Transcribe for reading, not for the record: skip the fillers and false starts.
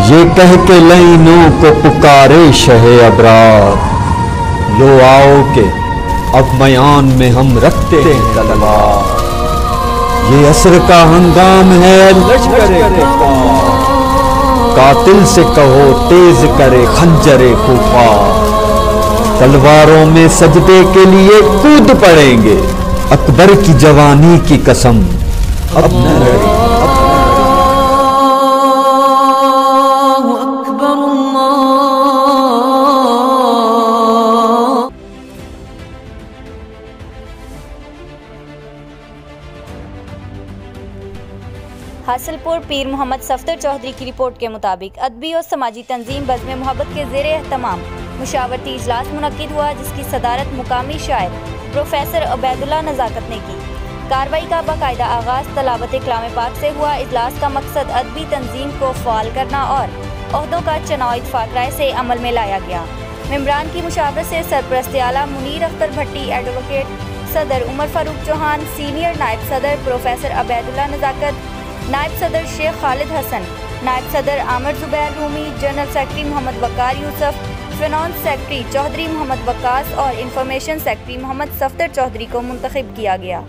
ये कह के लाइनों को पुकारे शहे अबरार, लो आओ के अब मयान में हम रखते हैं तलवार। ये असर का हंगाम है लश्करे कुफार, कातिल से कहो तेज करे खंजरे कुफार। तलवारों में सजदे के लिए कूद पड़ेंगे, अकबर की जवानी की कसम अब न लड़े। हासिलपुर पीर मोहम्मद सफदर चौधरी की रिपोर्ट के मुताबिक अदबी और समाजी तंजीम बज़्म मोहब्बत के ज़ेरे एहतमाम मुशावरती इजलास मुनक्किद हुआ, जिसकी सदारत मुकामी शायर प्रोफेसर अबैदुल्ला नज़ाकत ने की। कार्रवाई का बाकायदा आगाज़ तलावत कलाम पाक से हुआ। इजलास का मकसद अदबी तंजीम को फ़ाल करना और ओहदों का चुनाव इत्तफ़ाक़ राय से अमल में लाया गया। मेंबरान की मुशावरत से सरपरस्त आला मुनीर अख्तर भट्टी, एडवोकेट सदर उमर फारूक चौहान, सीनियर नायब सदर प्रोफेसर अबैदुल्ला नज़ाकत, नायब सदर शेख खालिद हसन, नायब सदर आमिर जुबैर रूमी, जनरल सेक्रेटरी मोहम्मद वकार यूसुफ, फिनांस सेक्रेटरी चौधरी मोहम्मद वकास और इंफॉर्मेशन सेक्रेटरी मोहम्मद सफदर चौधरी को मुंतखब किया गया।